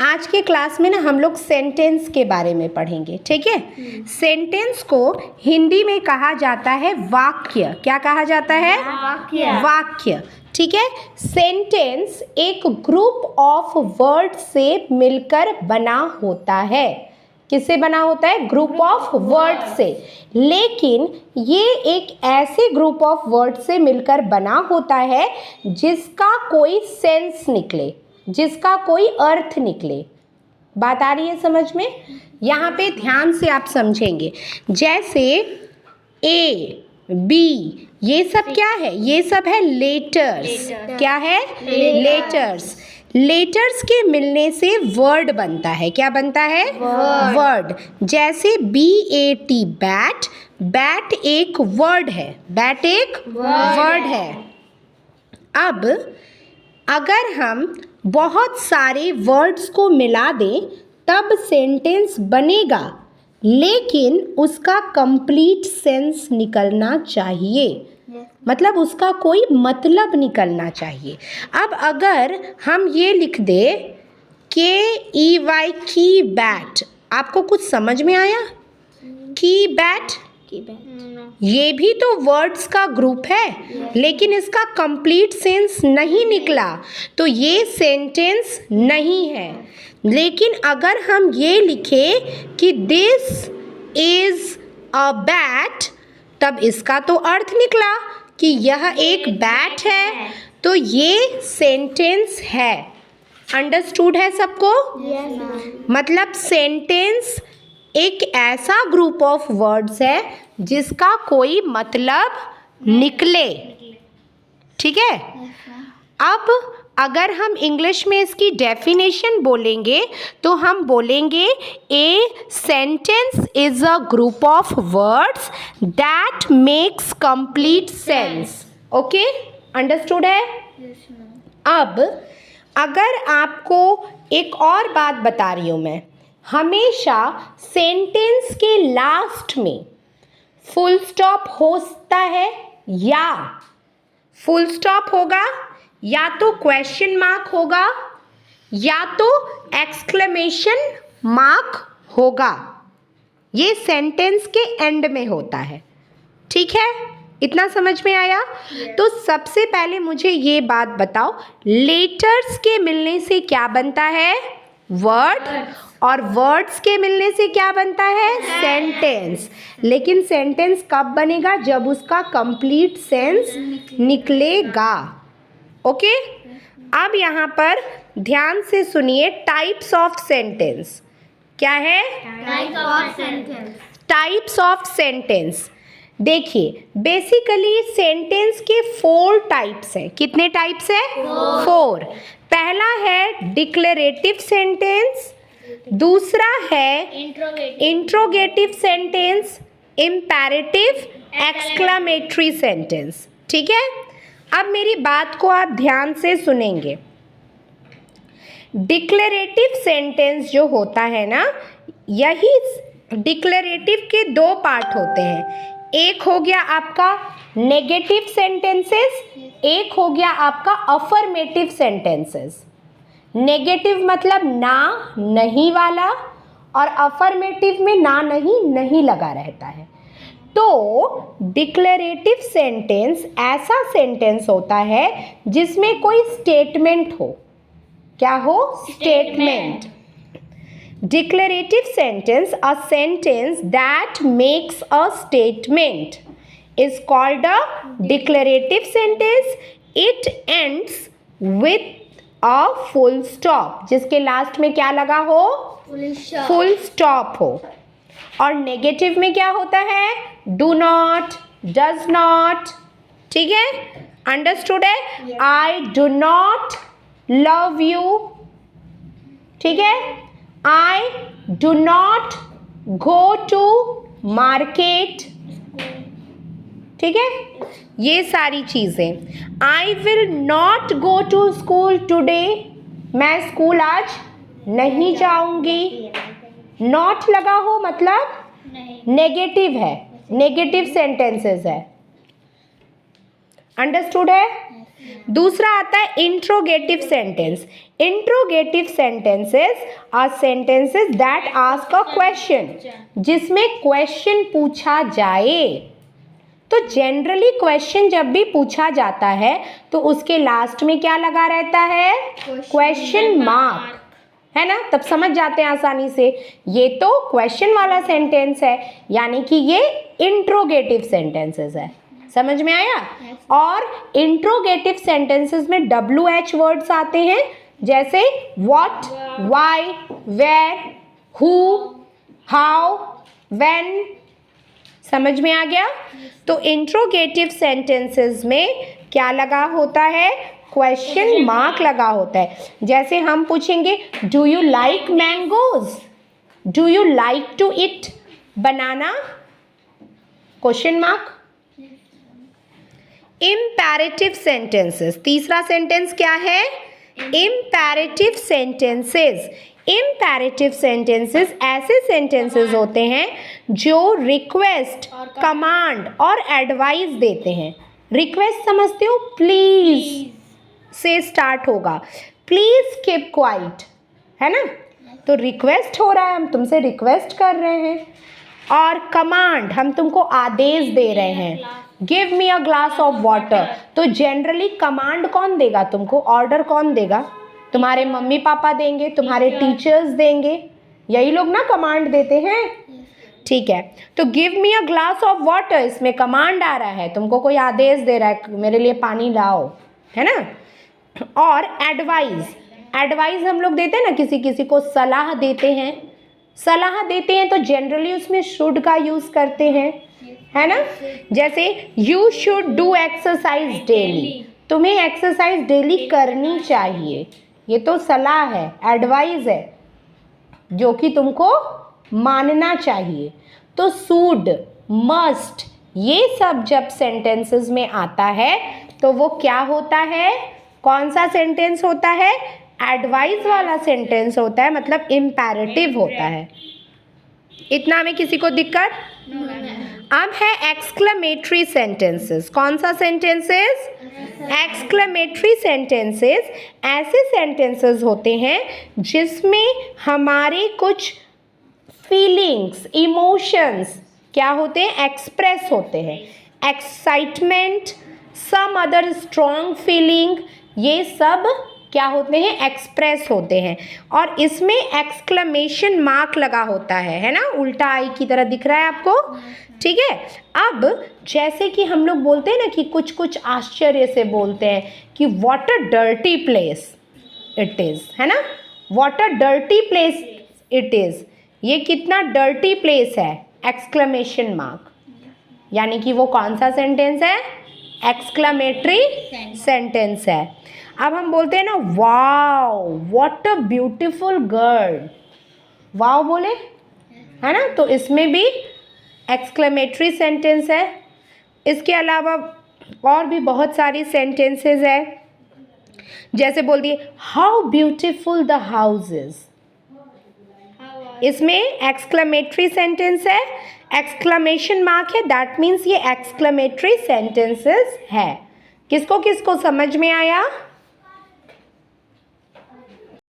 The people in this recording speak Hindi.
आज के क्लास में ना हम लोग सेंटेंस के बारे में पढ़ेंगे, ठीक है। सेंटेंस को हिंदी में कहा जाता है वाक्य। क्या कहा जाता है? वाक्य। वाक्य, ठीक है। सेंटेंस एक ग्रुप ऑफ वर्ड से मिलकर बना होता है। किससे बना होता है? ग्रुप ऑफ वर्ड से। लेकिन ये एक ऐसे ग्रुप ऑफ वर्ड से मिलकर बना होता है जिसका कोई सेंस निकले, जिसका कोई अर्थ निकले। बात आ रही है समझ में? यहाँ पे ध्यान से आप समझेंगे। जैसे ए, बी, ये सब क्या है? ये सब है लेटर्स। क्या है? लेटर्स। लेटर्स के मिलने से वर्ड बनता है। क्या बनता है? वर्ड। जैसे BAT, बैट। बैट एक वर्ड है। बैट एक वर्ड है। अब अगर हम बहुत सारे वर्ड्स को मिला दें तब सेंटेंस बनेगा, लेकिन उसका कंप्लीट सेंस निकलना चाहिए। मतलब उसका कोई मतलब निकलना चाहिए। अब अगर हम ये लिख दे KEY की बैट, आपको कुछ समझ में आया? की बैट, ये भी तो वर्ड्स का ग्रुप है, लेकिन इसका कंप्लीट सेंस नहीं निकला, तो ये सेंटेंस नहीं है। लेकिन अगर हम ये लिखें कि दिस इज अ बैट, तब इसका तो अर्थ निकला कि यह एक बैट है, तो ये सेंटेंस है। अंडरस्टूड है सबको? मतलब सेंटेंस एक ऐसा ग्रुप ऑफ वर्ड्स है जिसका कोई मतलब निकले, ठीक है। अब अगर हम इंग्लिश में इसकी डेफिनेशन बोलेंगे तो हम बोलेंगे a sentence is a group of words that makes complete sense. Okay, understood है? अब अगर आपको एक और बात बता रही हूँ मैं, हमेशा सेंटेंस के लास्ट में फुल स्टॉप होता है, या फुल स्टॉप होगा, या तो क्वेश्चन मार्क होगा, या तो एक्सक्लेमेशन मार्क होगा। ये सेंटेंस के एंड में होता है, ठीक है। इतना समझ में आया? तो सबसे पहले मुझे ये बात बताओ, लेटर्स के मिलने से क्या बनता है? वर्ड। और वर्ड्स के मिलने से क्या बनता है? सेंटेंस। लेकिन सेंटेंस कब बनेगा? जब उसका कंप्लीट सेंस निकलेगा। ओके, अब यहाँ पर ध्यान से सुनिए, टाइप्स ऑफ सेंटेंस। क्या है? Types of sentence. देखिए, बेसिकली सेंटेंस के 4 टाइप्स हैं। कितने टाइप्स हैं? 4। पहला है डिक्लेरेटिव सेंटेंस, दूसरा है interrogative sentence, imperative, exclamatory sentence, ठीक है। अब मेरी बात को आप ध्यान से सुनेंगे। डिक्लेरेटिव सेंटेंस जो होता है ना, यही डिक्लेरेटिव के 2 पार्ट होते हैं। एक हो गया आपका नेगेटिव सेंटेंसेस, एक हो गया आपका अफर्मेटिव सेंटेंसेस। नेगेटिव मतलब ना, नहीं वाला, और अफर्मेटिव में ना, नहीं, नहीं लगा रहता है। तो डिक्लेरेटिव सेंटेंस ऐसा सेंटेंस होता है जिसमें कोई स्टेटमेंट हो। क्या हो? Statement. Declarative sentence, a sentence that makes a statement, is called a declarative sentence. It ends with a full stop, जिसके लास्ट में क्या लगा हो? फुल स्टॉप हो। और नेगेटिव में क्या होता है? डू नॉट, डज नॉट, ठीक है। अंडरस्टूड है? I do not love you, ठीक है। I do not go to market, ठीक है। ये सारी चीज़ें। I will not go to school today, मैं स्कूल आज नहीं जाऊंगी। नॉट लगा हो मतलब नेगेटिव है, नेगेटिव सेंटेंसेस है। अंडरस्टूड है? दूसरा आता है interrogative sentence. Interrogative sentences are sentences that ask a question, जिसमें क्वेश्चन पूछा जाए। तो जनरली क्वेश्चन जब भी पूछा जाता है तो उसके लास्ट में क्या लगा रहता है? क्वेश्चन मार्क, है ना? तब समझ जाते हैं आसानी से, ये तो क्वेश्चन वाला सेंटेंस है, यानी कि ये इंट्रोगेटिव सेंटेंसेस है। समझ में आया? और इंट्रोगेटिव सेंटेंसेस में WH वर्ड्स आते हैं, जैसे what, why, where, who, how, when. समझ में आ गया? तो इंट्रोगेटिव सेंटेंसेस में क्या लगा होता है? क्वेश्चन मार्क लगा होता है। जैसे हम पूछेंगे, do you like mangoes? Do you like to eat banana? Question mark. Imperative sentences, तीसरा सेंटेंस क्या है? Imperative sentences. इम्पेरेटिव सेंटेंसेस ऐसे सेंटेंसेस होते हैं जो रिक्वेस्ट, कमांड और एडवाइस देते हैं। रिक्वेस्ट समझते हो? प्लीज से स्टार्ट होगा, प्लीज कीप क्वाइट, है ना? तो रिक्वेस्ट हो रहा है, हम तुमसे रिक्वेस्ट कर रहे हैं। और कमांड, हम तुमको आदेश दे रहे हैं, give me a glass of water. तो जनरली कमांड कौन देगा तुमको? ऑर्डर कौन देगा? तुम्हारे मम्मी पापा देंगे, तुम्हारे टीचर्स देंगे, यही लोग ना कमांड देते हैं। ठीक है, तो give me a glass of water, इसमें कमांड आ रहा है, तुमको कोई आदेश दे रहा है, मेरे लिए पानी लाओ, है ना? और एडवाइस, एडवाइस हम लोग देते हैं ना, किसी किसी को सलाह देते हैं। सलाह देते हैं तो जनरली उसमें शुड का यूज़ करते हैं, है ना? जैसे you should do exercise daily, तुम्हें एक्सरसाइज डेली करनी चाहिए। ये तो सलाह है, एडवाइस है, जो कि तुमको मानना चाहिए। तो शुड, मस्ट, ये सब जब सेंटेंसेस में आता है तो वो क्या होता है? कौन सा सेंटेंस होता है? एडवाइस वाला सेंटेंस होता है, मतलब इम्पेरेटिव होता है। इतना में किसी को दिक्कत? अब है एक्सक्लेमेटरी सेंटेंसेस। कौन सा सेंटेंसेस? एक्सक्लेमेटरी सेंटेंसेस ऐसे सेंटेंसेस होते हैं जिसमें हमारे कुछ फीलिंग्स, इमोशंस क्या होते हैं? एक्सप्रेस होते हैं। Excitement, some other strong feeling, ये सब क्या होते हैं? एक्सप्रेस होते हैं। और इसमें एक्सक्लेमेशन मार्क लगा होता है ना? उल्टा आई की तरह दिख रहा है आपको, ठीक है? अब जैसे कि हम लोग बोलते हैं ना कि कुछ कुछ आश्चर्य से बोलते हैं कि what a dirty place it is, है ना? What a dirty place it is, ये कितना डर्टी प्लेस है? Exclamation mark. यानी कि वो कौन सा सेंटेंस है? एक्सक्लेमेटरी सेंटेंस है। अब हम बोलते हैं ना, wow what a beautiful girl, wow बोले, है ना? तो इसमें भी एक्सक्लेमेटरी सेंटेंस है। इसके अलावा और भी बहुत सारी सेंटेंसेस है, जैसे बोल दिए how beautiful the house is, इसमें एक्सक्लेमेटरी सेंटेंस है, एक्सक्लेमेशन मार्क है, दैट मीन्स ये एक्सक्लेमेटरी सेंटेंसेस है। किसको किसको समझ में आया?